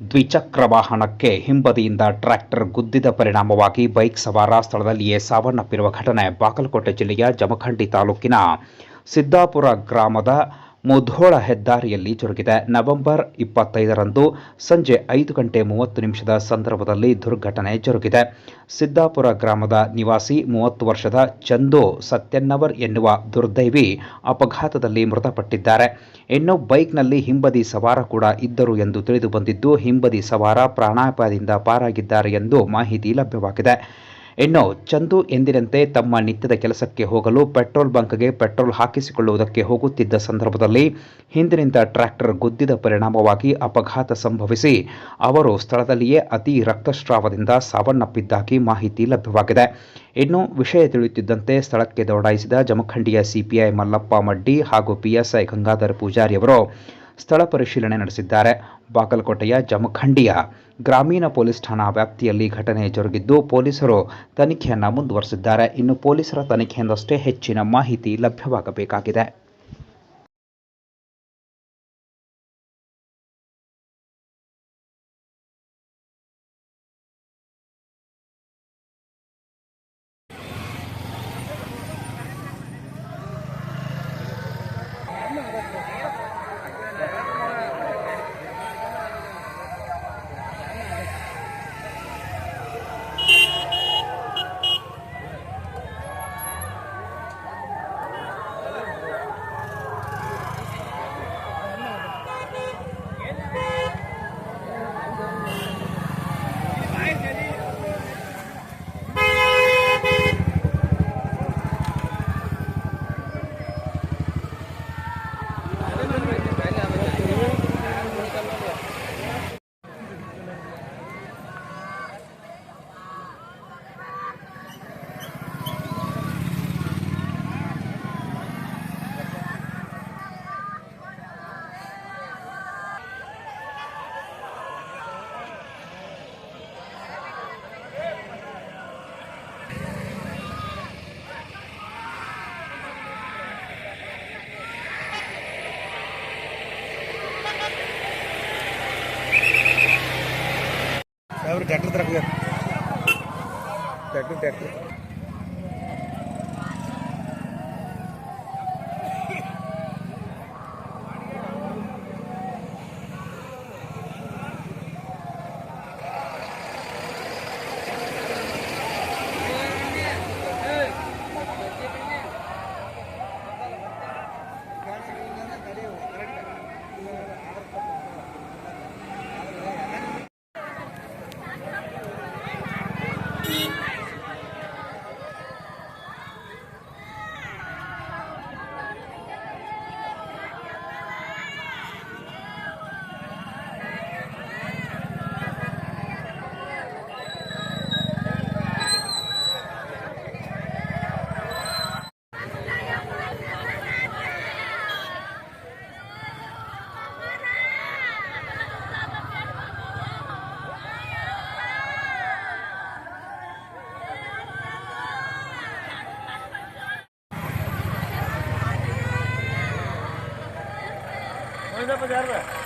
ದ್ವಿಚಕ್ರ ವಾಹನಕ್ಕೆ ಹಿಂಬದಿಯಿಂದ ಟ್ರ್ಯಾಕ್ಟರ್ ಗುದ್ದಿದ ಪರಿಣಾಮವಾಗಿ ಬೈಕ್ ಸವಾರ ಸ್ಥಳದಲ್ಲಿಯೇ ಸಾವನ್ನಪ್ಪಿರುವ ಘಟನೆ ಬಾಗಲಕೋಟೆ ಜಿಲ್ಲೆಯ ಜಮಖಂಡಿ ತಾಲೂಕಿನ ಸಿದ್ದಾಪುರ ಗ್ರಾಮದ ಮುಧೋಳ ಹೆದ್ದಾರಿಯಲ್ಲಿ ಜರುಗಿದೆ. ನವೆಂಬರ್ 25ರಂದು ಸಂಜೆ 5:30 ಸಂದರ್ಭದಲ್ಲಿ ದುರ್ಘಟನೆ ಜರುಗಿದೆ. ಸಿದ್ದಾಪುರ ಗ್ರಾಮದ ನಿವಾಸಿ 30 ವರ್ಷದ ಚಂದು ಸತ್ಯನ್ನವರ್ ಎನ್ನುವ ದುರ್ದೈವಿ ಅಪಘಾತದಲ್ಲಿ ಮೃತಪಟ್ಟಿದ್ದಾರೆ. ಇನ್ನು ಬೈಕ್ನಲ್ಲಿ ಹಿಂಬದಿ ಸವಾರ ಕೂಡ ಇದ್ದರು ಎಂದು ತಿಳಿದು ಬಂದಿದ್ದು, ಹಿಂಬದಿ ಸವಾರ ಪ್ರಾಣಾಪಾಯದಿಂದ ಪಾರಾಗಿದ್ದಾರೆ ಎಂದು ಮಾಹಿತಿ ಲಭ್ಯವಾಗಿದೆ. ಇನ್ನು ಚಂದು ಎಂದಿನಂತೆ ತಮ್ಮ ನಿತ್ಯದ ಕೆಲಸಕ್ಕೆ ಹೋಗಲು ಪೆಟ್ರೋಲ್ ಬಂಕ್ಗೆ ಪೆಟ್ರೋಲ್ ಹಾಕಿಸಿಕೊಳ್ಳುವುದಕ್ಕೆ ಹೋಗುತ್ತಿದ್ದ ಸಂದರ್ಭದಲ್ಲಿ ಹಿಂದಿನಿಂದ ಟ್ರ್ಯಾಕ್ಟರ್ ಗುದ್ದಿದ ಪರಿಣಾಮವಾಗಿ ಅಪಘಾತ ಸಂಭವಿಸಿ ಅವರು ಸ್ಥಳದಲ್ಲಿಯೇ ಅತಿ ರಕ್ತಸ್ರಾವದಿಂದ ಸಾವನ್ನಪ್ಪಿದ್ದಾಗಿ ಮಾಹಿತಿ ಲಭ್ಯವಾಗಿದೆ. ಇನ್ನು ವಿಷಯ ತಿಳಿಯುತ್ತಿದ್ದಂತೆ ಸ್ಥಳಕ್ಕೆ ದೌಡಾಯಿಸಿದ ಜಮಖಂಡಿಯ ಸಿಪಿಐ ಮಲ್ಲಪ್ಪ ಮಡ್ಡಿ ಹಾಗೂ ಪಿಎಸ್ಐ ಗಂಗಾಧರ ಪೂಜಾರಿ ಅವರು ಸ್ಥಳ ಪರಿಶೀಲನೆ ನಡೆಸಿದ್ದಾರೆ. ಬಾಗಲಕೋಟೆಯ ಜಮಖಂಡಿಯ ಗ್ರಾಮೀಣ ಪೊಲೀಸ್ ಠಾಣಾ ವ್ಯಾಪ್ತಿಯಲ್ಲಿ ಘಟನೆ ಜರುಗಿದ್ದು, ಪೊಲೀಸರು ತನಿಖೆಯನ್ನು ಮುಂದುವರೆಸಿದ್ದಾರೆ. ಇನ್ನು ಪೊಲೀಸರ ತನಿಖೆಯಿಂದಷ್ಟೇ ಹೆಚ್ಚಿನ ಮಾಹಿತಿ ಲಭ್ಯವಾಗಬೇಕಾಗಿದೆ. ट्रैक्टर ₹50